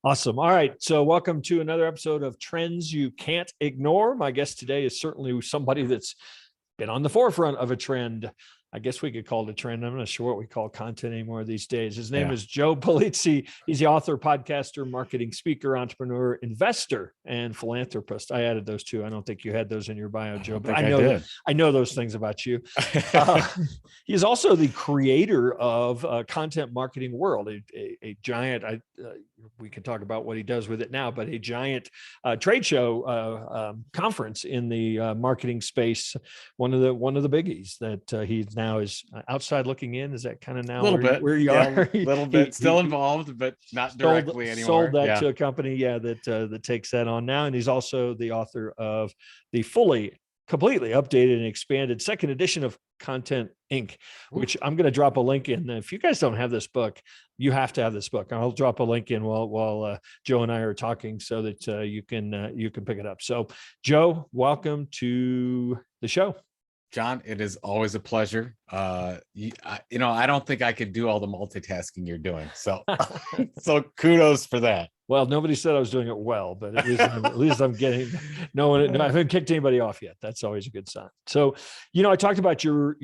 Awesome. All right. So welcome to another episode of Trends You Can't Ignore. My guest today is certainly somebody that's been on the forefront of a trend. I guess we could call it a trend. I'm not sure what we call content anymore these days. His name is Joe Pulizzi. He's the author, podcaster, marketing speaker, entrepreneur, investor, and philanthropist. I added those two. I don't think you had those in your bio, Joe, but I know those things about you. He's also the creator of Content Marketing World, a giant, we can talk about what he does with it now, but a giant trade show conference in the marketing space. One of the biggies that he now is outside looking in. Is that kind of now where you are? A little bit still involved, but not directly anymore. Sold that to a company, that takes that on now. And he's also the author of the completely updated and expanded second edition of Content Inc., which I'm going to drop a link in. If you guys don't have this book, you have to have this book. I'll drop a link in while Joe and I are talking so that you can pick it up. So, Joe, welcome to the show. John, it is always a pleasure. I don't think I could do all the multitasking you're doing. So, so kudos for that. Well, nobody said I was doing it well, but at least I'm getting no, I haven't kicked anybody off yet. That's always a good sign. So, I talked about your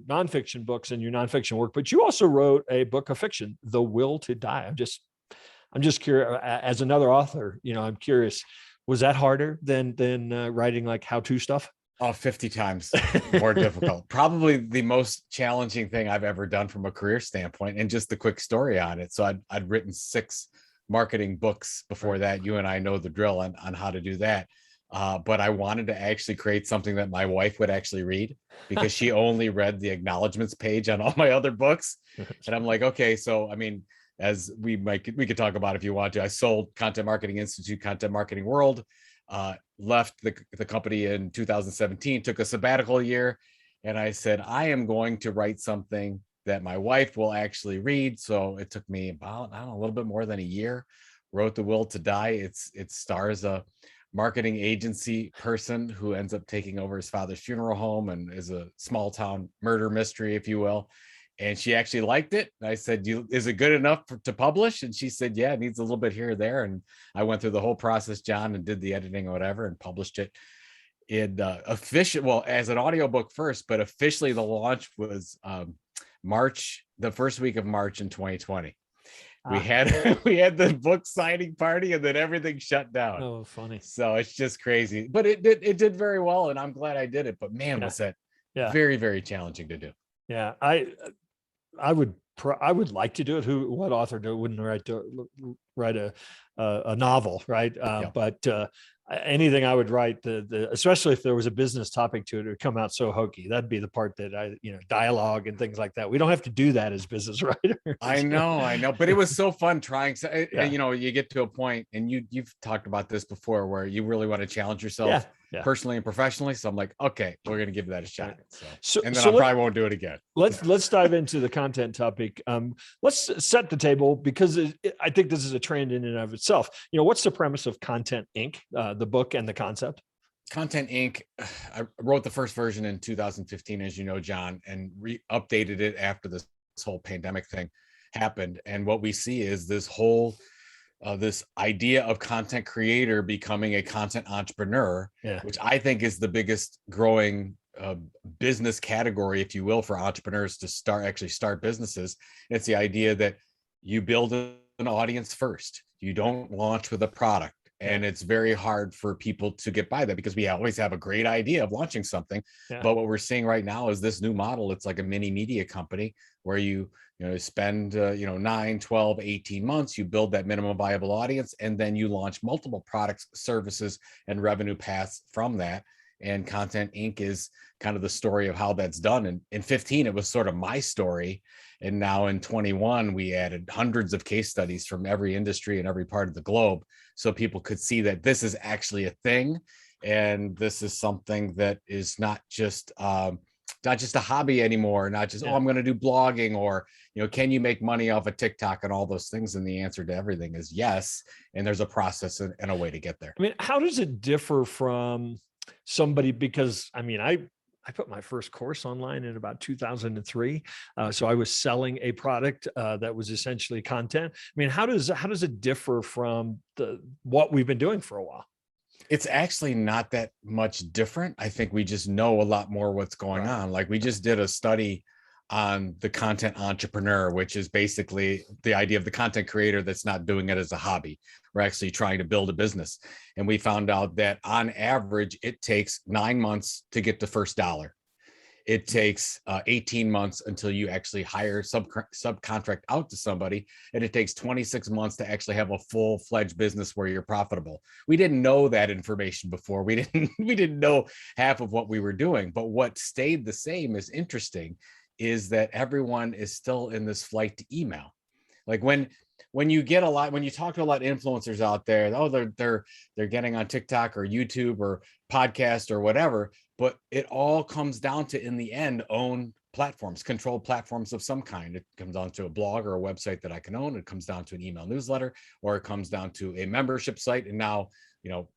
nonfiction books and your nonfiction work, but you also wrote a book of fiction, The Will to Die. I'm just curious, as another author, I'm curious, was that harder than writing like how-to stuff? Oh, 50 times more difficult. Probably the most challenging thing I've ever done from a career standpoint, and just the quick story on it. So I'd written 6 marketing books before that. You and I know the drill on how to do that. But I wanted to actually create something that my wife would actually read, because she only read the acknowledgments page on all my other books. And I'm like, okay, so, I mean, as we could talk about if you want to, I sold Content Marketing Institute, Content Marketing World, left the company in 2017, took a sabbatical year. And I said, I am going to write something that my wife will actually read. So it took me about, a little bit more than a year. Wrote The Will to Die. It stars a marketing agency person who ends up taking over his father's funeral home and is a small town murder mystery, if you will. And she actually liked it. And I said, is it good enough to publish? And she said, yeah, it needs a little bit here or there. And I went through the whole process, John, and did the editing or whatever, and published it in as an audiobook first, but officially the launch was March, the first week of March in 2020. We had the book signing party, and then everything shut down. Oh, funny. So it's just crazy, but it did very well, and I'm glad I did it. But man, was that very, very challenging to do. Yeah, I would like to do it. What author wouldn't write a novel, right? But anything I would write, especially if there was a business topic to it, would come out so hokey. That'd be the part that dialogue and things like that. We don't have to do that as business writers. I know, but it was so fun trying. You get to a point, and you've talked about this before, where you really want to challenge yourself. Personally and professionally. So I'm like, okay, we're going to give that a shot. So I probably won't do it again. Let's dive into the content topic. Let's set the table, because I think this is a trend in and of itself. What's the premise of Content Inc., the book and the concept? Content Inc. I wrote the first version in 2015, as you know, John, and updated it after this whole pandemic thing happened. And what we see is this whole this idea of content creator becoming a content entrepreneur, which I think is the biggest growing business category, if you will, for entrepreneurs to start businesses. It's the idea that you build an audience first. You don't launch with a product. And it's very hard for people to get by that, because we always have a great idea of launching something. But what we're seeing right now is this new model. It's like a mini media company where you spend 9, 12, 18 months, you build that minimum viable audience, and then you launch multiple products, services, and revenue paths from that. And Content Inc. is kind of the story of how that's done. And in 15, it was sort of my story. And now in 21, we added hundreds of case studies from every industry and every part of the globe, so people could see that this is actually a thing. And this is something that is not just a hobby anymore, not just, I'm going to do blogging, or, can you make money off of TikTok and all those things? And the answer to everything is yes. And there's a process and a way to get there. I mean, how does it differ from somebody? Because I I put my first course online in about 2003. So I was selling a product that was essentially content. I mean, how does it differ from what we've been doing for a while? It's actually not that much different. I think we just know a lot more what's going Right. on. Like we just did a study on the content entrepreneur, which is basically the idea of the content creator that's not doing it as a hobby. We're actually trying to build a business. And we found out that on average, it takes 9 months to get the first dollar. It takes 18 months until you actually hire subcontract out to somebody. And it takes 26 months to actually have a full-fledged business where you're profitable. We didn't know that information before. We didn't know half of what we were doing. But what stayed the same is interesting is that everyone is still in this flight to email. Like when you talk to a lot of influencers out there, oh, they're getting on TikTok or YouTube or podcast or whatever, but it all comes down to, in the end, own platforms, controlled platforms of some kind. It comes down to a blog or a website that I can own. It comes down to an email newsletter, or it comes down to a membership site. And now,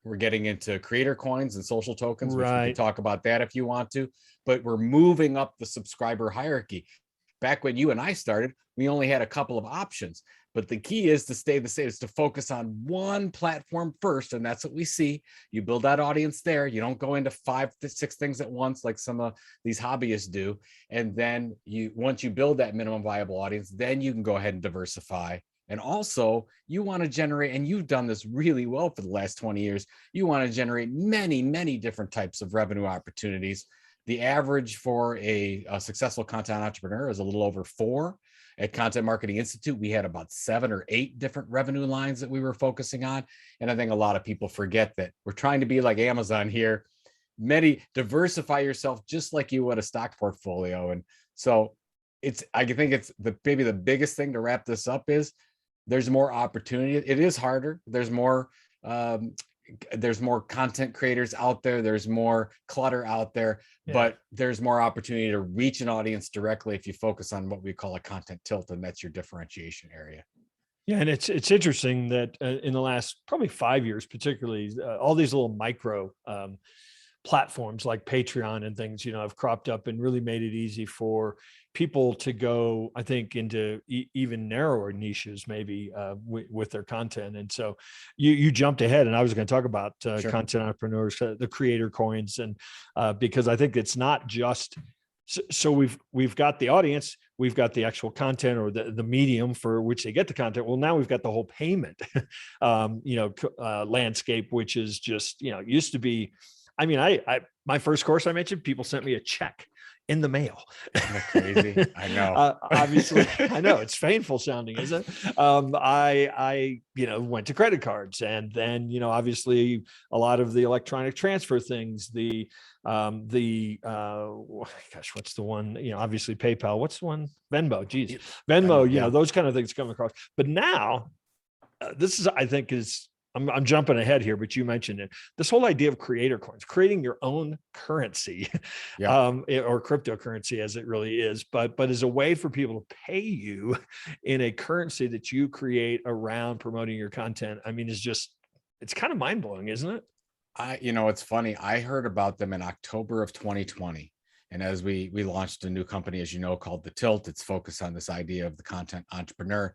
we're getting into creator coins and social tokens, which we can talk about that if you want to, but we're moving up the subscriber hierarchy. Back when you and I started, we only had a couple of options, but the key is to stay the same, is to focus on one platform first. And that's what we see. You build that audience there. You don't go into 5 to 6 things at once, like some of these hobbyists do. And then once you build that minimum viable audience, then you can go ahead and diversify. And also you want to generate, and you've done this really well for the last 20 years, you want to generate many, many different types of revenue opportunities. The average for a successful content entrepreneur is a little over 4. At Content Marketing Institute, we had about 7 or 8 different revenue lines that we were focusing on. And I think a lot of people forget that we're trying to be like Amazon here. Diversify yourself just like you would a stock portfolio. And so I think it's maybe the biggest thing to wrap this up is there's more opportunity. It is harder. There's more content creators out there. There's more clutter out there, but there's more opportunity to reach an audience directly if you focus on what we call a content tilt, and that's your differentiation area. Yeah, and it's interesting that in the last probably 5 years, particularly, all these little micro platforms like Patreon and things, have cropped up and really made it easy for people to go, I think, into even narrower niches, maybe with their content. And so you jumped ahead, and I was going to talk about content entrepreneurs, the creator coins, and because I think it's not just. So we've got the audience, we've got the actual content, or the medium for which they get the content. Well, now we've got the whole payment, landscape, which is just, used to be. I mean, my first course I mentioned, people sent me a check in the mail. Isn't that crazy? I know. Obviously, I know it's painful sounding, isn't it? I went to credit cards, and then, obviously a lot of the electronic transfer things, gosh, what's the one, obviously PayPal, what's the one? Venmo, Venmo, those kind of things come across. But now this is, I think I'm jumping ahead here, but you mentioned it. This whole idea of creator coins, creating your own currency, or cryptocurrency as it really is, but as a way for people to pay you in a currency that you create around promoting your content. I mean, it's kind of mind blowing, isn't it? It's funny. I heard about them in October of 2020. And as we launched a new company, as you know, called The Tilt, it's focused on this idea of the content entrepreneur.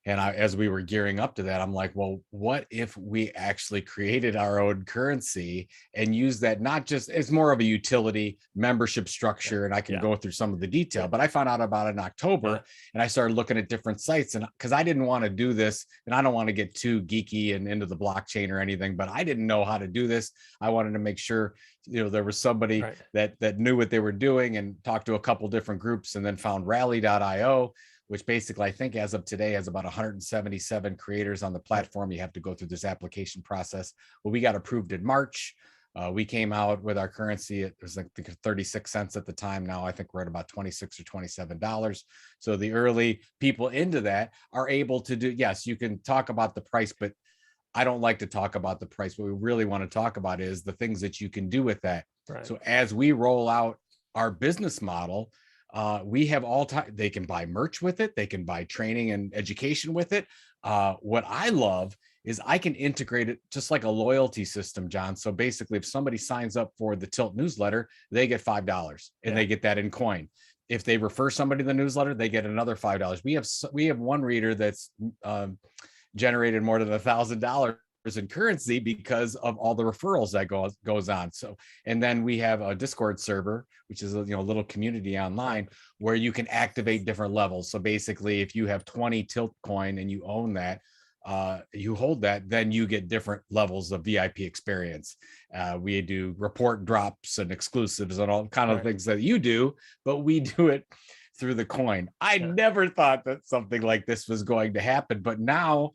And as we were gearing up to that, I'm like, well, what if we actually created our own currency and use that, not just as more of a utility membership structure, and I can go through some of the detail, but I found out about it in October, and I started looking at different sites, and because I didn't want to do this, and I don't want to get too geeky and into the blockchain or anything, but I didn't know how to do this. I wanted to make sure, there was somebody that knew what they were doing, and talked to a couple different groups, and then found rally.io, which basically I think as of today has about 177 creators on the platform. You have to go through this application process. Well, we got approved in March. We came out with our currency. It was like 36 cents at the time. Now I think we're at about $26 or $27. So the early people into that are able to do, yes, you can talk about the price, but I don't like to talk about the price. What we really want to talk about is the things that you can do with that. Right. So as we roll out our business model, We have all time. They can buy merch with it. They can buy training and education with it. What I love is I can integrate it just like a loyalty system, John. So basically, if somebody signs up for the Tilt newsletter, they get $5 and they get that in coin. If they refer somebody to the newsletter, they get another $5. We have one reader that's generated more than $1,000 in currency because of all the referrals that goes on. So, and then we have a Discord server, which is a little community online where you can activate different levels. So basically, if you have 20 Tilt coin and you own that, you hold that, then you get different levels of VIP experience. We do report drops and exclusives and all kind of things that you do, but we do it through the coin. I never thought that something like this was going to happen, but now,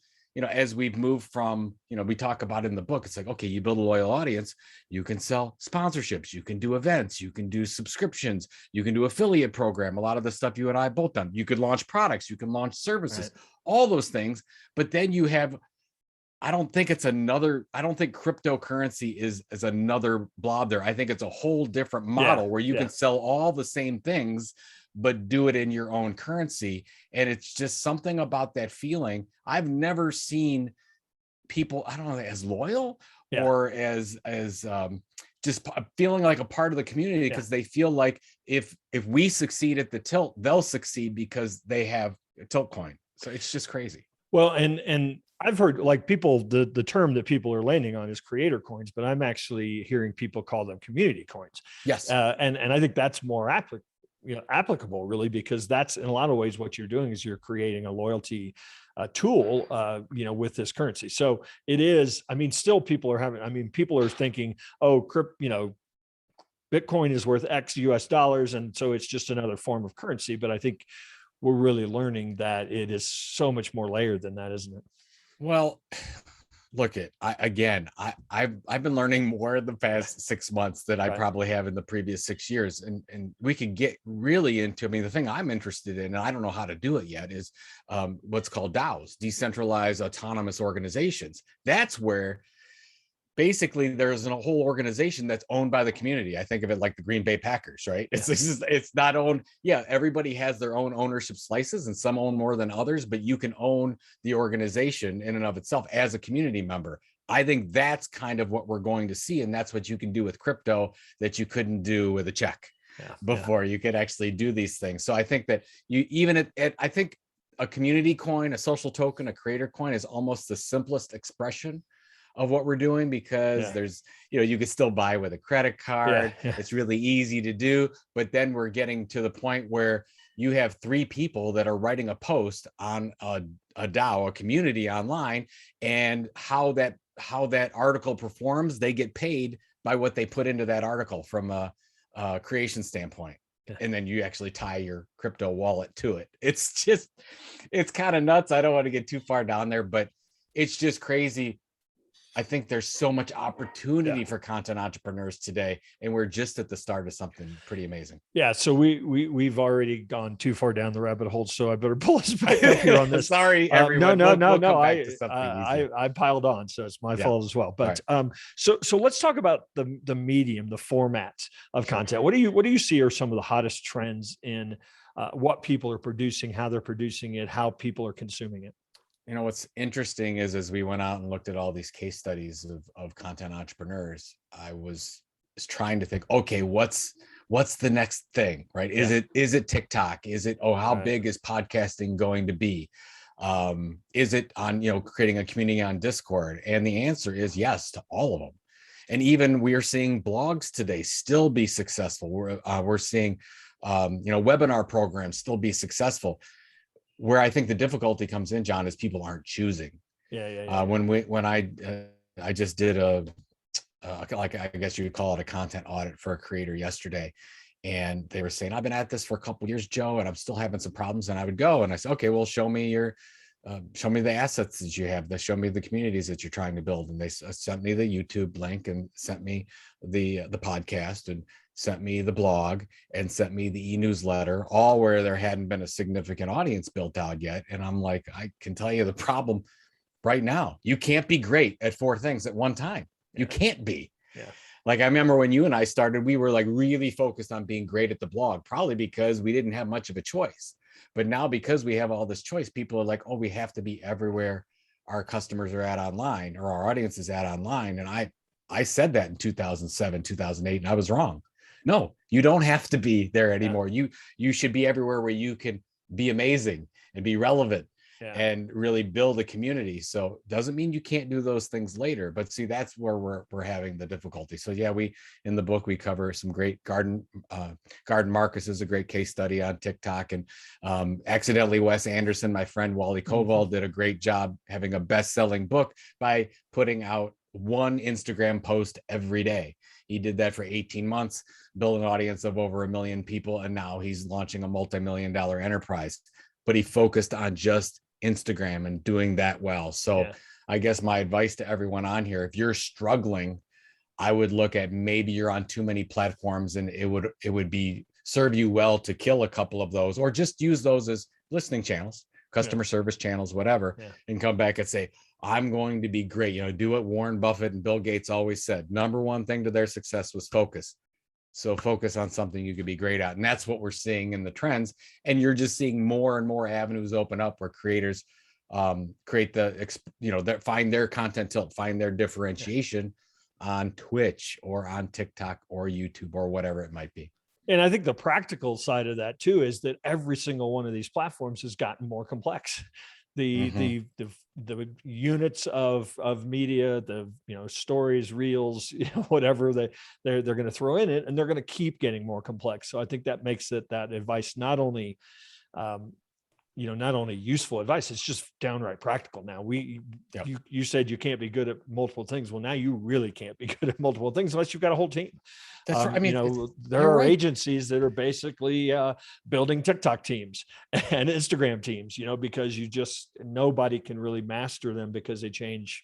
as we've moved from, we talk about in the book, it's like, okay, you build a loyal audience, you can sell sponsorships, you can do events, you can do subscriptions, you can do affiliate program, a lot of the stuff you and I have both done. You could launch products, you can launch services, all those things. But then you have, I don't think cryptocurrency is another blob there. I think it's a whole different model where you can sell all the same things, but do it in your own currency. And it's just something about that feeling. I've never seen people, I don't know, as loyal or as just feeling like a part of the community, because they feel like if we succeed at the Tilt, they'll succeed because they have a Tilt coin. So it's just crazy. Well, and I've heard like people, the term that people are landing on is creator coins, but I'm actually hearing people call them community coins. Yes. And I think that's more applicable really, because that's in a lot of ways what you're doing is you're creating a loyalty tool, with this currency. So it is, still people are thinking, oh, Bitcoin is worth X US dollars. And so it's just another form of currency. But I think we're really learning that it is so much more layered than that, isn't it? Well, look I've been learning more in the past 6 months than I probably have in the previous 6 years. And we can get really into, the thing I'm interested in, and I don't know how to do it yet, is what's called DAOs, decentralized autonomous organizations. That's where basically there's a whole organization that's owned by the community. I think of it like the Green Bay Packers, right? It's not owned. Yeah, everybody has their own ownership slices, and some own more than others, but you can own the organization in and of itself as a community member. I think that's kind of what we're going to see, and that's what you can do with crypto that you couldn't do with a check before. You could actually do these things. So I think that I think a community coin, a social token, a creator coin is almost the simplest expression of what we're doing, because there's, you can still buy with a credit card. It's really easy to do. But then we're getting to the point where you have 3 people that are writing a post on a DAO, a community online, and how that article performs, they get paid by what they put into that article from a creation standpoint. And then you actually tie your crypto wallet to it. It's kind of nuts. I don't want to get too far down there, but it's just crazy. I think there's so much opportunity for content entrepreneurs today, and we're just at the start of something pretty amazing. Yeah. So we've already gone too far down the rabbit hole, so I better pull us back up here on this. Sorry, everyone. No. I piled on, so it's my fault as well. But so let's talk about the medium, the format of content. What do you see are some of the hottest trends in what people are producing, how they're producing it, how people are consuming it? What's interesting is, as we went out and looked at all these case studies of content entrepreneurs, I was trying to think, okay, what's the next thing, right? Is it TikTok? Is it, how big is podcasting going to be? Is it on, creating a community on Discord? And the answer is yes to all of them. And even we are seeing blogs today still be successful. We're seeing, webinar programs still be successful. Where I think the difficulty comes in, John, is people aren't choosing. When I just did like, I guess you would call it a content audit for a creator yesterday, and they were saying, I've been at this for a couple of years, Joe, and I'm still having some problems. And I would go and I said, okay, well, show me the assets that you have. Show me the communities that you're trying to build. And they sent me the YouTube link, and sent me the podcast, and sent me the blog, and sent me the e-newsletter, all where there hadn't been a significant audience built out yet. And I'm like, I can tell you the problem right now. You can't be great at 4 things at one time. You can't be. Like I remember when you and I started, we were like really focused on being great at the blog, probably because we didn't have much of a choice. But now because we have all this choice, people are like, oh, we have to be everywhere our customers are at online or our audience is at online. And I said that in 2007, 2008, and I was wrong. No, you don't have to be there anymore. You should be everywhere where you can be amazing and be relevant and really build a community. So doesn't mean you can't do those things later, but see, that's where we're having the difficulty. So yeah, we in the book we cover some great garden Marcus is a great case study on TikTok, and accidentally Wes Anderson, my friend Wally Koval, did a great job having a best-selling book by putting out one Instagram post every day. He did that for 18 months, built an audience of over 1 million people, and now he's launching a multi-million-dollar enterprise. But he focused on just Instagram and doing that well. So I guess my advice to everyone on here, if you're struggling, I would look at maybe you're on too many platforms, and it would be serve you well to kill a couple of those, or just use those as listening channels, customer service channels, whatever, and come back and say, I'm going to be great. You know, do what Warren Buffett and Bill Gates always said. Number one thing to their success was focus. So focus on something you could be great at. And that's what we're seeing in the trends. And you're just seeing more and more avenues open up where creators create find their content tilt, find their differentiation on Twitch or on TikTok or YouTube or whatever it might be. And I think the practical side of that too is that every single one of these platforms has gotten more complex. The units of media, the stories, reels, whatever they're going to throw in it, and they're going to keep getting more complex. So I think that makes that advice not only not only useful advice, it's just downright practical. Now you said you can't be good at multiple things. Well, now you really can't be good at multiple things unless you've got a whole team. That's right. I mean, there are agencies that are basically building TikTok teams and Instagram teams, because nobody can really master them because they change,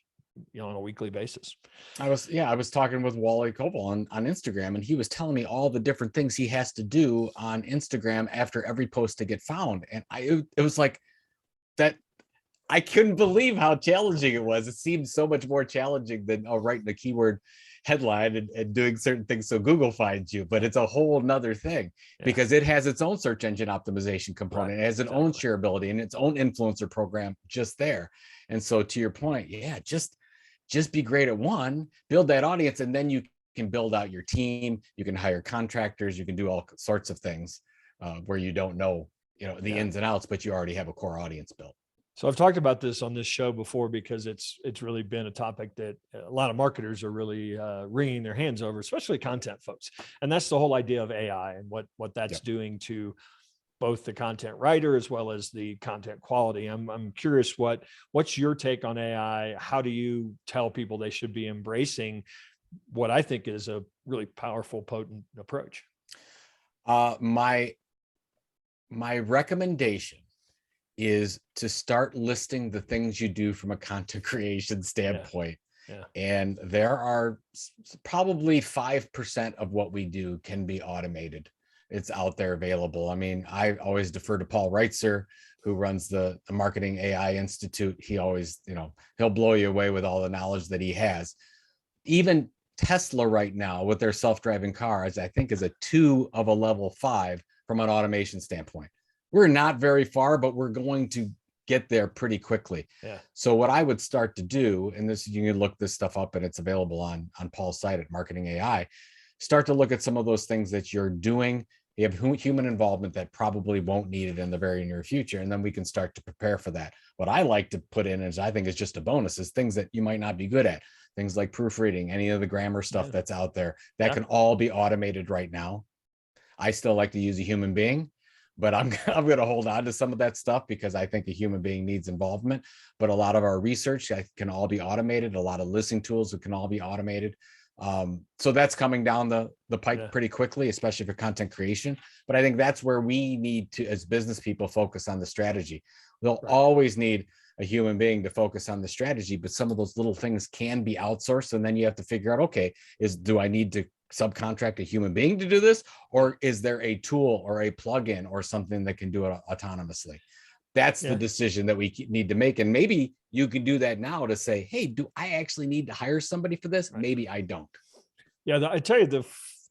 on a weekly basis. I was talking with Wally Koval on Instagram, and he was telling me all the different things he has to do on Instagram after every post to get found. And it was like that. I couldn't believe how challenging it was. It seemed so much more challenging than writing a keyword headline and doing certain things so Google finds you. But it's a whole nother thing because it has its own search engine optimization component. It has its own shareability and its own influencer program just there. And so to your point, just be great at one, build that audience, and then you can build out your team. You can hire contractors. You can do all sorts of things where you don't know, the ins and outs, but you already have a core audience built. So I've talked about this on this show before because it's really been a topic that a lot of marketers are really wringing their hands over, especially content folks. And that's the whole idea of AI and what that's doing to both the content writer as well as the content quality. I'm curious what's your take on AI? How do you tell people they should be embracing what I think is a really powerful, potent approach? My recommendation is to start listing the things you do from a content creation standpoint. And there are probably 5% of what we do can be automated. It's out there available. I mean, I always defer to Paul Reitzer, who runs the Marketing AI Institute. He always, he'll blow you away with all the knowledge that he has. Even Tesla right now with their self-driving cars, I think is a 2 of a level 5 from an automation standpoint. We're not very far, but we're going to get there pretty quickly. So what I would start to do, and this, you can look this stuff up and it's available on Paul's site at Marketing AI, start to look at some of those things that you're doing. You have human involvement that probably won't need it in the very near future. And then we can start to prepare for that. What I like to put in is, I think is just a bonus, is things that you might not be good at. Things like proofreading, any of the grammar stuff that's out there, that can all be automated right now. I still like to use a human being, but I'm going to hold on to some of that stuff because I think a human being needs involvement. But a lot of our research can all be automated. A lot of listening tools can all be automated. So that's coming down the pipe pretty quickly, especially for content creation. But I think that's where we need to, as business people, focus on the strategy. We'll always need a human being to focus on the strategy, but some of those little things can be outsourced. And then you have to figure out, okay, do I need to subcontract a human being to do this? Or is there a tool or a plugin or something that can do it autonomously? That's the decision that we need to make. And maybe you can do that now to say, hey, do I actually need to hire somebody for this? Maybe I don't. Yeah, I tell you, the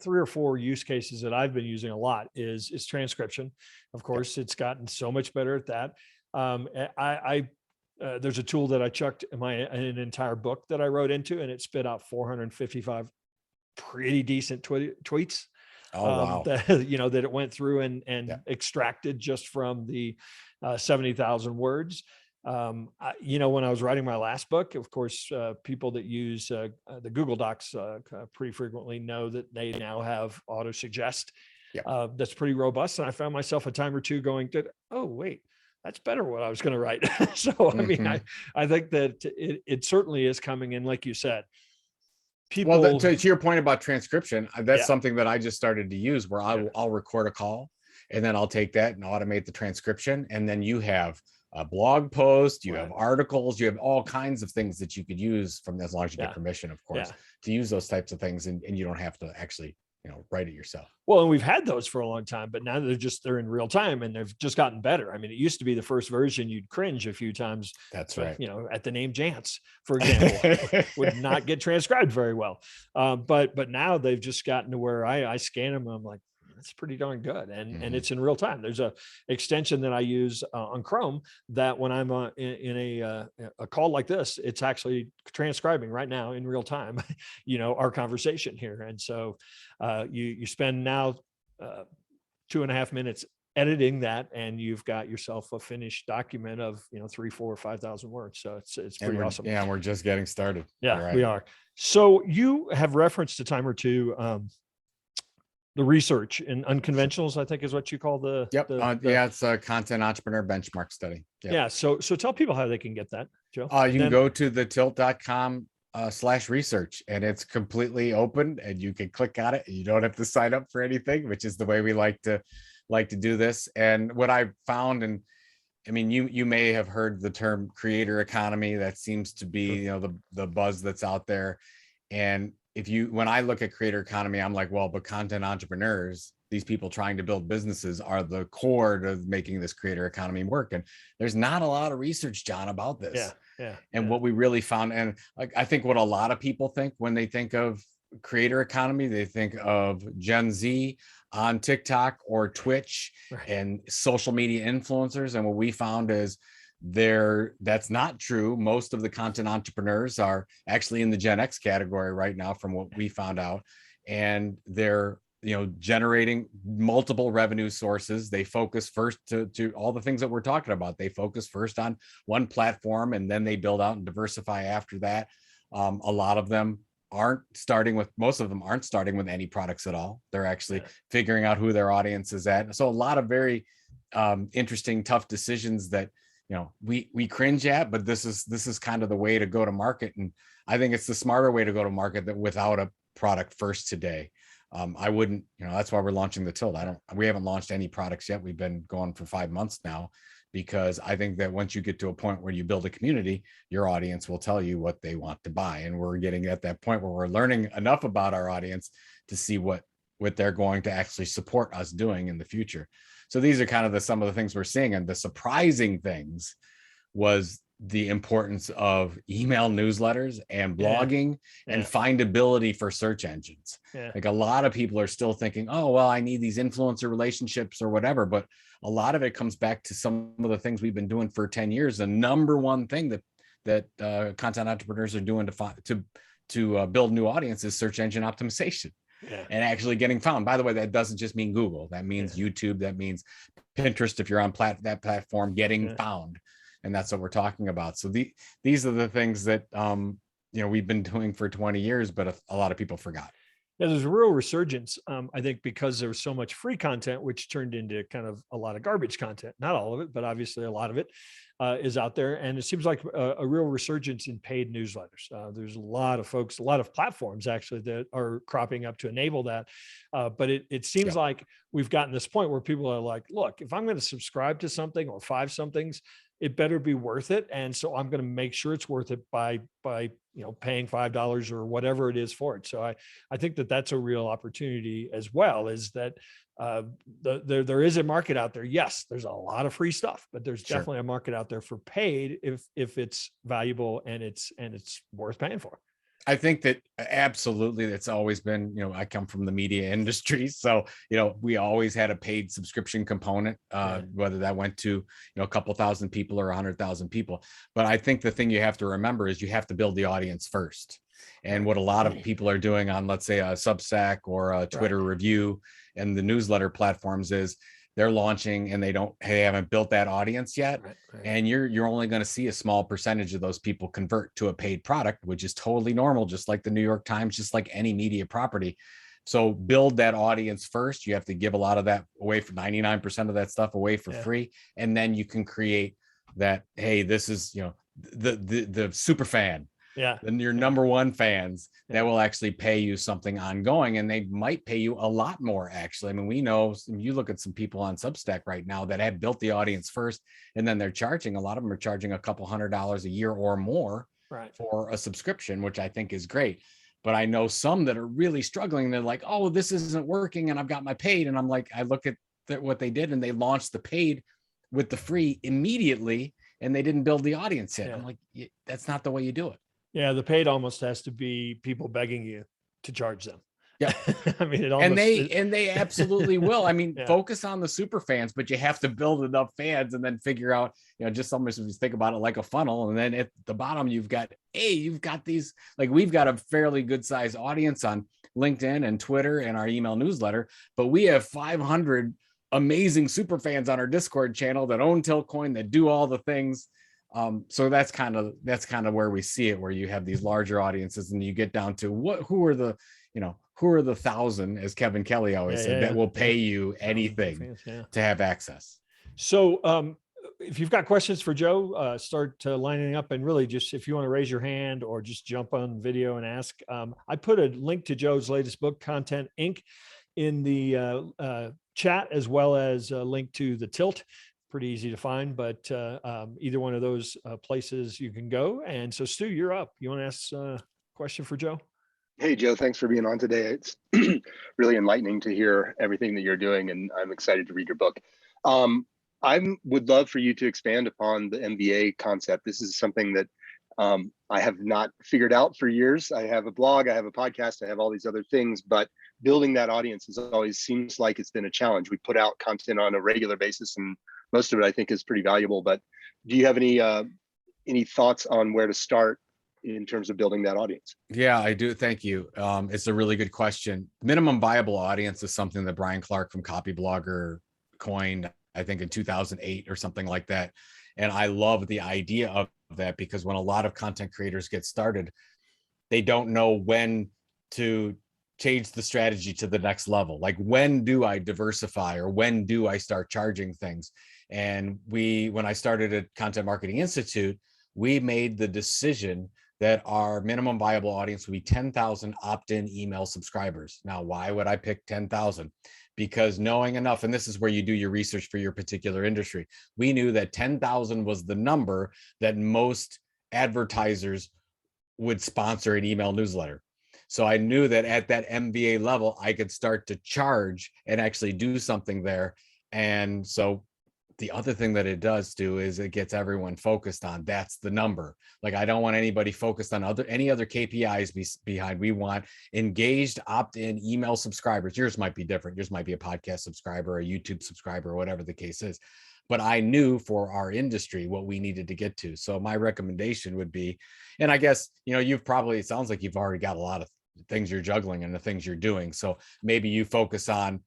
3 or 4 use cases that I've been using a lot is transcription. Of Yep. course, it's gotten so much better at that. There's a tool that I chucked an entire book that I wrote into, and it spit out 455 pretty decent tweets, Oh, wow. that that it went through and Yeah. extracted just from the 70,000 words. When I was writing my last book, of course, people that use the Google Docs pretty frequently know that they now have auto suggest. Yep. That's pretty robust. And I found myself a time or two going, oh, wait, that's better what I was going to write. So, I mean, Mhm. I think that it certainly is coming in, like you said, Well, people. to your point about transcription, that's Yeah, something that I just started to use where yeah, I'll record a call and then I'll take that and automate the transcription. And then you have a blog post, you have right. articles, you have all kinds of things that you could use from, as long as you get Yeah, permission, of course, yeah. to use those types of things. And you don't have to actually, write it yourself. Well, and we've had those for a long time, but now they're in real time and they've just gotten better. I mean, it used to be the first version you'd cringe a few times, That's but right. at the name Jantsch, for example, would not get transcribed very well. But now they've just gotten to where I scan them and I'm like, that's pretty darn good, and Mhm. it's in real time. There's a extension that I use on Chrome that when I'm in a call like this, it's actually transcribing right now in real time, our conversation here, and so you spend now 2.5 minutes editing that, and you've got yourself a finished document of 3, 4, or 5,000 words. So it's And pretty awesome. we're just getting started. Yeah, You're right. we are. So you have referenced a time or two the research in Sure. unconventionals, I think is what you call Yep. the Yeah, it's a content entrepreneur benchmark study. Yep. yeah. So tell people how they can get that, Joe. You And can then go to thetilt.com /research, and it's completely open and you can click on it and you don't have to sign up for anything, which is the way we like to do this. And what I found, and I mean, you may have heard the term creator economy. That seems to be, sure. the buzz that's out there. And when I look at creator economy, I'm like, well, but content entrepreneurs, these people trying to build businesses, are the core to making this creator economy work. And there's not a lot of research, John, about Yeah, this. yeah, And yeah. what we really found, and like, I think what a lot of people think when they think of creator economy, they think of Gen Z on TikTok or Twitch Right. and social media influencers. And what we found is that's not true. Most of the content entrepreneurs are actually in the Gen X category right now, from what we found out. And they're generating multiple revenue sources. They focus first to all the things that we're talking about. They focus first on one platform and then they build out and diversify after that. A lot of them most of them aren't starting with any products at all. They're actually Yeah. figuring out who their audience is at. So a lot of very interesting, tough decisions that we cringe at, but this is kind of the way to go to market. And I think it's the smarter way to go to market, that without a product first today. I wouldn't, that's why we're launching the Tilt. We haven't launched any products yet. We've been going for 5 months now, because I think that once you get to a point where you build a community, your audience will tell you what they want to buy. And we're getting at that point where we're learning enough about our audience to see what they're going to actually support us doing in the future. So these are kind of some of the things we're seeing. And the surprising things was the importance of email newsletters and Yeah, blogging and yeah, findability for search engines. yeah. Like, a lot of people are still thinking, oh, well, I need these influencer relationships or whatever. But a lot of it comes back to some of the things we've been doing for 10 years. The number one thing that content entrepreneurs are doing to build new audiences, search engine optimization, Yeah, and actually getting found. By the way, that doesn't just mean Google. That means yeah, YouTube. That means Pinterest, if you're on that platform, getting yeah. found. And that's what we're talking about. So these are the things that we've been doing for 20 years, but a lot of people forgot. Yeah, there's a real resurgence, I think, because there was so much free content, which turned into kind of a lot of garbage content. Not all of it, but obviously a lot of it is out there. And it seems like a real resurgence in paid newsletters. There's a lot of folks, a lot of platforms actually that are cropping up to enable that. But it seems Yep. like we've gotten this point where people are like, look, if I'm going to subscribe to something or 5 somethings, it better be worth it. And so I'm going to make sure it's worth it by paying $5 or whatever it is for it. So I think that that's a real opportunity as well, is that there is a market out there. Yes, there's a lot of free stuff, but there's Sure. definitely a market out there for paid if it's valuable and it's worth paying for. I think that absolutely it's always been, I come from the media industry. So, we always had a paid subscription component, whether that went to, a couple thousand people or 100,000 people. But I think the thing you have to remember is you have to build the audience first. And what a lot of people are doing on, let's say, a Substack or a Twitter review and the newsletter platforms is they're launching and they haven't built that audience yet. And you're only going to see a small percentage of those people convert to a paid product, which is totally normal, just like the New York Times, just like any media property. So build that audience first. You have to give a lot of that away for 99% of that stuff away for free. And then you can create that, hey, this is, the super fan. Then your number one fans that will actually pay you something ongoing, and they might pay you a lot more. Actually, I mean, we know you look at some people on Substack right now that have built the audience first, and then they're charging. A lot of them are charging a couple $100 a year or more for a subscription, which I think is great. But I know some that are really struggling. They're like, "Oh, this isn't working," and I've got my paid, and I'm like, I look at what they did, and they launched the paid with the free immediately, and they didn't build the audience yet. I'm like, that's not the way you do it. Yeah, the paid almost has to be people begging you to charge them. Yeah. I mean, and they absolutely will. I mean, focus on the super fans, but you have to build enough fans and then figure out, just almost if you think about it like a funnel. And then at the bottom, you've got these, like we've got a fairly good sized audience on LinkedIn and Twitter and our email newsletter, but we have 500 amazing super fans on our Discord channel that own Tiltcoin, that do all the things. So that's kind of where we see it, where you have these larger audiences and you get down to who are the 1,000, as Kevin Kelly always said, that will pay you anything to have access. So if you've got questions for Joe, start lining up, and really just, if you want to raise your hand or just jump on video and ask. I put a link to Joe's latest book, Content Inc., in the chat, as well as a link to the Tilt. Pretty easy to find, but either one of those places you can go. And so, Stu, you're up. You want to ask a question for Joe? Hey, Joe, thanks for being on today. It's really enlightening to hear everything that you're doing, and I'm excited to read your book. I would love for you to expand upon the MBA concept. This is something that I have not figured out for years. I have a blog, I have a podcast, I have all these other things, but building that audience always seems like it's been a challenge. We put out content on a regular basis, and most of it I think is pretty valuable. But do you have any thoughts on where to start in terms of building that audience? Yeah, I do. Thank you. It's a really good question. Minimum viable audience is something that Brian Clark from Copyblogger coined, I think in 2008 or something like that. And I love the idea of that, because when a lot of content creators get started, they don't know when to change the strategy to the next level. Like, when do I diversify, or when do I start charging things? And when I started at Content Marketing Institute, we made the decision that our minimum viable audience would be 10,000 opt-in email subscribers. Now, why would I pick 10,000? Because knowing enough, and this is where you do your research for your particular industry, we knew that 10,000 was the number that most advertisers would sponsor an email newsletter. So I knew that at that MBA level, I could start to charge and actually do something there. And so the other thing that it does do is it gets everyone focused on, that's the number. Like, I don't want anybody focused on any other KPIs behind. We want engaged opt-in email subscribers. Yours might be different. Yours might be a podcast subscriber, a YouTube subscriber, or whatever the case is. But I knew for our industry what we needed to get to. So my recommendation would be, and I guess, it sounds like you've already got a lot of things you're juggling and the things you're doing. So maybe you focus on,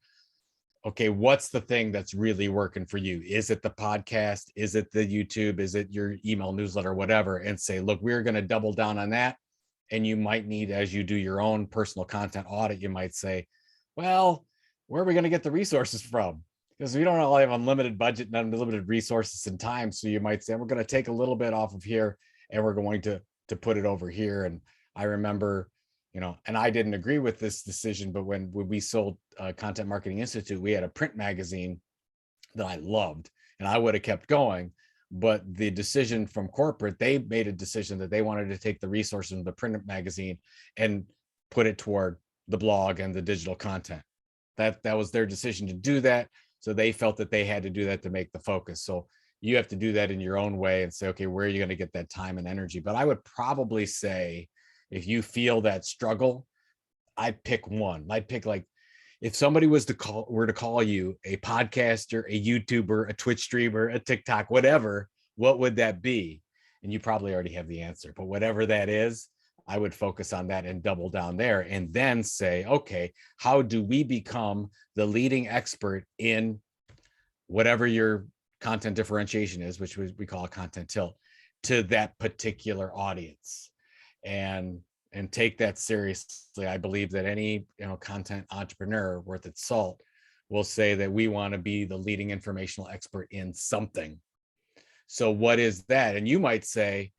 okay, what's the thing that's really working for you? Is it the podcast? Is it the YouTube? Is it your email newsletter, whatever? And say, look, we're going to double down on that. And you might need, as you do your own personal content audit, you might say, well, where are we going to get the resources from? Because we don't all have unlimited budget and unlimited resources and time. So you might say, we're going to take a little bit off of here and we're going to put it over here. And I remember, and I didn't agree with this decision, but when we sold Content Marketing Institute, we had a print magazine that I loved, and I would have kept going. But the decision from corporate, they made a decision that they wanted to take the resources from the print magazine and put it toward the blog and the digital content. That was their decision to do that. So they felt that they had to do that to make the focus. So you have to do that in your own way and say, okay, where are you going to get that time and energy? But I would probably say, if you feel that struggle, I'd pick one. I'd pick, like, if somebody were to call you a podcaster, a YouTuber, a Twitch streamer, a TikTok, whatever, what would that be? And you probably already have the answer, but whatever that is, I would focus on that and double down there, and then say, okay, how do we become the leading expert in whatever your content differentiation is, which we call a content tilt, to that particular audience, and take that seriously. I believe that any content entrepreneur worth its salt will say that we want to be the leading informational expert in something. So what is that? And you might say,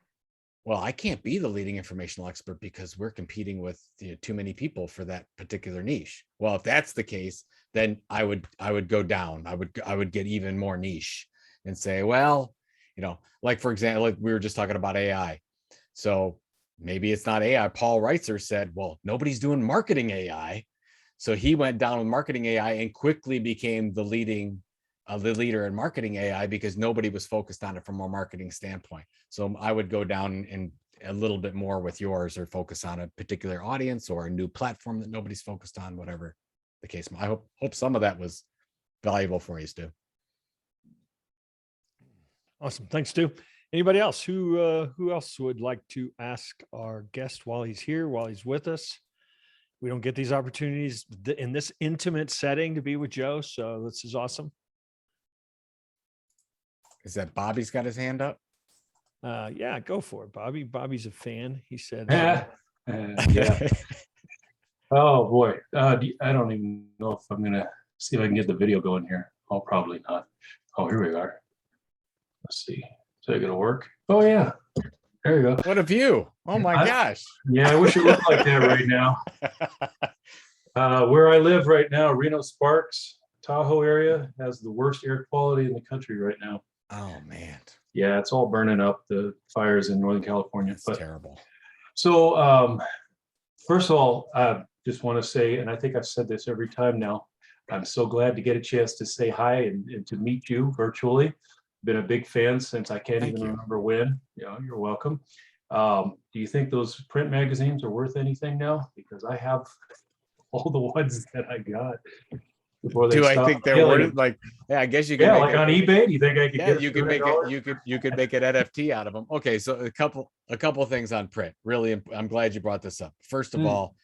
well, I can't be the leading informational expert because we're competing with too many people for that particular niche. Well, if that's the case, then I would go down. I would get even more niche and say, well, like, for example, like we were just talking about AI. So maybe it's not AI. Paul Reitzer said, well, nobody's doing marketing AI. So he went down with marketing AI and quickly became the leader in marketing AI because nobody was focused on it from a marketing standpoint. So I would go down and a little bit more with yours, or focus on a particular audience or a new platform that nobody's focused on, whatever the case. I hope some of that was valuable for you, Stu. Awesome. Thanks, Stu. Anybody else who else would like to ask our guest while he's here, while he's with us? We don't get these opportunities in this intimate setting to be with Joe. So this is awesome. Is that Bobby's got his hand up? Yeah, go for it, Bobby. Bobby's a fan. He said, yeah. Oh boy. I don't even know if I'm going to see if I can get the video going here. Oh, probably not. Oh, here we are. Let's see. Is that going to work? Oh yeah. There you go. What a view. Oh my gosh. Yeah, I wish it looked like that right now. Where I live right now, Reno Sparks, Tahoe area, has the worst air quality in the country right now. Oh man. Yeah, it's all burning up, the fires in Northern California. That's terrible. So first of all, I just want to say, and I think I've said this every time now, I'm so glad to get a chance to say hi and to meet you virtually. Been a big fan since I can't even remember when. You're welcome. Do you think those print magazines are worth anything now? Because I have all the ones that I got before they stopped. I think they're worth, like, yeah, I guess you can make like on eBay. Do you think I could get you could make it, you could make an NFT out of them. Okay, so a couple things on print. Really, I'm glad you brought this up. First of all,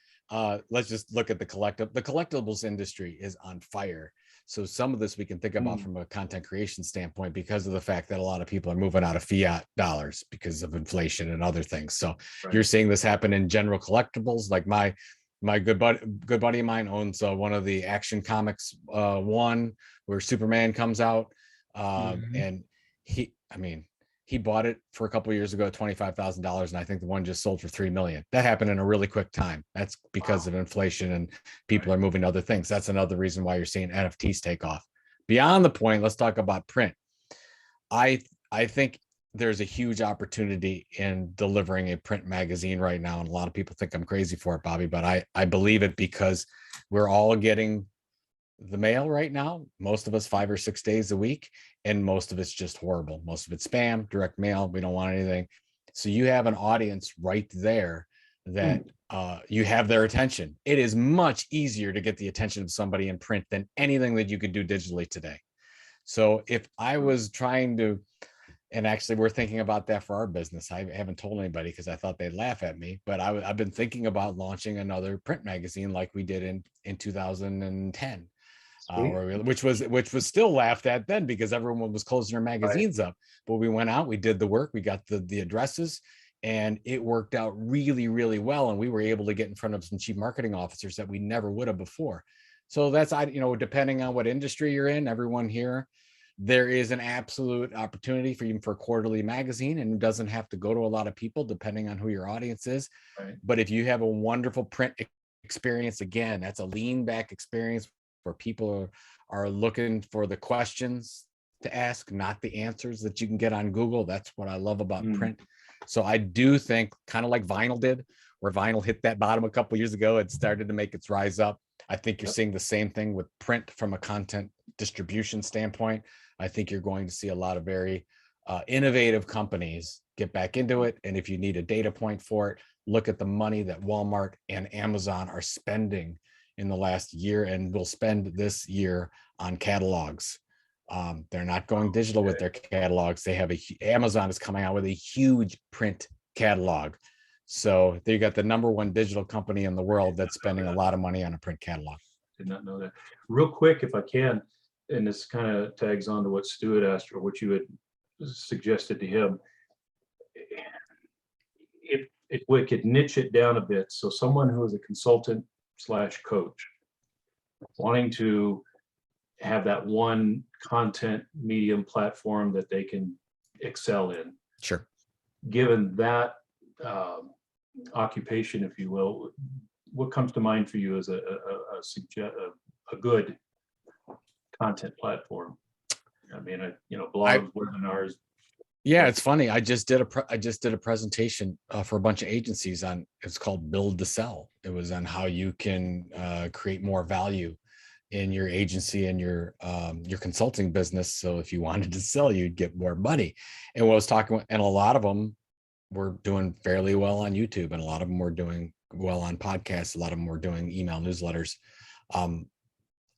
let's just look at the collectibles industry is on fire. So some of this we can think about from a content creation standpoint, because of the fact that a lot of people are moving out of fiat dollars because of inflation and other things. So you're seeing this happen in general collectibles. Like my good buddy of mine owns one of the Action Comics one where Superman comes out, and he bought it for a couple of years ago at $25,000, and I think the one just sold for $3 million. That happened in a really quick time. That's because of inflation and people are moving to other things. That's another reason why you're seeing NFTs take off. Beyond the point, let's talk about print. I think there's a huge opportunity in delivering a print magazine right now, and a lot of people think I'm crazy for it, Bobby, but I believe it because we're all getting the mail right now, most of us 5 or 6 days a week, and most of it's just horrible. Most of it's spam, direct mail. We don't want anything. So you have an audience right there that you have their attention. It is much easier to get the attention of somebody in print than anything that you could do digitally today. So if I was trying to, and actually we're thinking about that for our business. I haven't told anybody because I thought they'd laugh at me, but I've been thinking about launching another print magazine like we did in 2010. Which was still laughed at then because everyone was closing their magazines up. But we went out, we did the work, we got the addresses, and it worked out really, really well. And we were able to get in front of some chief marketing officers that we never would have before. So that's, depending on what industry you're in, everyone here, there is an absolute opportunity for even for a quarterly magazine, and it doesn't have to go to a lot of people depending on who your audience is. But if you have a wonderful print experience, again, that's a lean back experience where people are looking for the questions to ask, not the answers that you can get on Google. That's what I love about print. So I do think, kind of like vinyl did, where vinyl hit that bottom a couple of years ago, it started to make its rise up. I think you're seeing the same thing with print from a content distribution standpoint. I think you're going to see a lot of very innovative companies get back into it. And if you need a data point for it, look at the money that Walmart and Amazon are spending in the last year and will spend this year on catalogs. They're not going digital with their catalogs. They have Amazon is coming out with a huge print catalog. So they got the #1 digital company in the world that's spending a lot of money on a print catalog. Did not know that. Real quick, if I can, and this kind of tags on to what Stuart asked or what you had suggested to him. If we could niche it down a bit, so someone who is a consultant / coach wanting to have that one content medium platform that they can excel in. Sure. Given that occupation, if you will, what comes to mind for you as a good content platform? I mean, blogs, webinars. Yeah, it's funny. I just did a presentation for a bunch of agencies on, it's called Build to Sell. It was on how you can create more value in your agency and your consulting business. So if you wanted to sell, you'd get more money. And what I was talking, and a lot of them were doing fairly well on YouTube, and a lot of them were doing well on podcasts. A lot of them were doing email newsletters.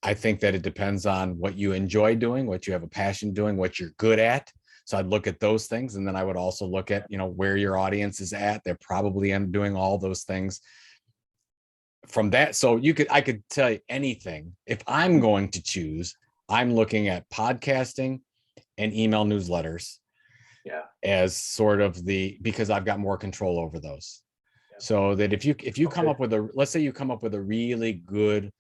I think that it depends on what you enjoy doing, what you have a passion doing, what you're good at. So I'd look at those things. And then I would also look at, where your audience is at. They're probably doing all those things from that. So I could tell you anything. If I'm going to choose, I'm looking at podcasting and email newsletters. Yeah. As sort of because I've got more control over those. Yeah. So that if you come up with let's say you come up with a really good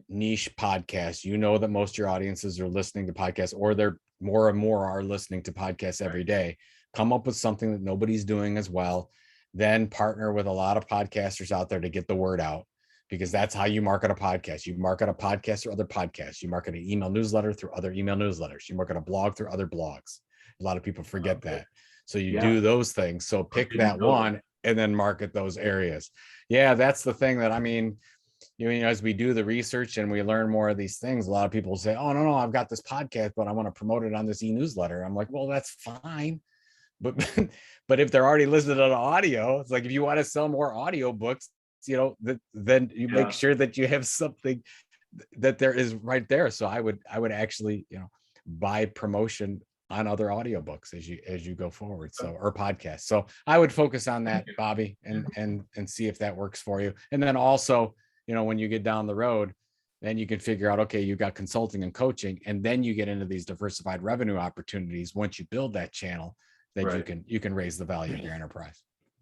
niche podcast, that most of your audiences are listening to podcasts, or they're more and more are listening to podcasts every day. Come up with something that nobody's doing as well, then partner with a lot of podcasters out there to get the word out, because that's how you market a podcast. You market a podcast through other podcasts. You market an email newsletter through other email newsletters. You market a blog through other blogs. A lot of people forget that. So you do those things. So pick that one and then market those areas. Yeah, that's the thing that, as we do the research and we learn more of these things, a lot of people say, oh, no, I've got this podcast, but I want to promote it on this e-newsletter. I'm like, well, that's fine. But if they're already listening to audio, it's like, if you want to sell more audiobooks, then you make sure that you have something that there is right there. So I would actually, buy promotion on other audiobooks as you go forward. So, or podcasts. So I would focus on that, Bobby, and see if that works for you. And then also, when you get down the road, then you can figure out, okay, you've got consulting and coaching, and then you get into these diversified revenue opportunities. Once you build that channel, then you can raise the value of your enterprise.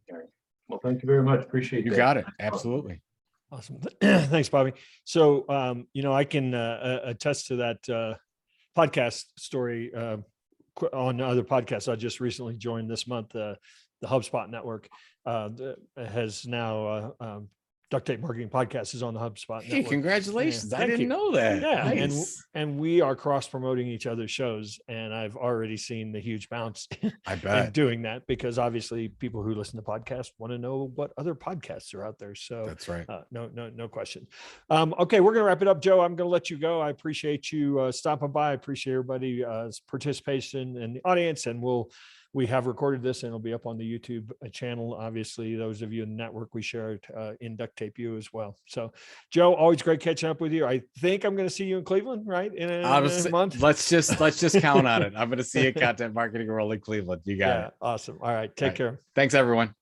Right. Well, thank you very much. Appreciate you. Got it. Absolutely. Awesome. Thanks, Bobby. So, I can attest to that podcast story on other podcasts. I just recently joined this month. The HubSpot network has now Duct Tape Marketing Podcast is on the HubSpot network. Hey, congratulations. I didn't you. know that. Yeah. Nice. And we are cross promoting each other's shows. And I've already seen the huge bounce I bet in doing that, because obviously people who listen to podcasts want to know what other podcasts are out there. So that's right. No question. Okay. We're going to wrap it up, Joe. I'm going to let you go. I appreciate you stopping by. I appreciate everybody's participation in the audience, and we have recorded this and it'll be up on the YouTube channel. Obviously, those of you in the network, we share it in Duct Tape U as well. So, Joe, always great catching up with you. I think I'm going to see you in Cleveland, right? In a month. Let's just count on it. I'm going to see you at Content Marketing World in Cleveland. You got it. Awesome. All right. Take care. Thanks, everyone.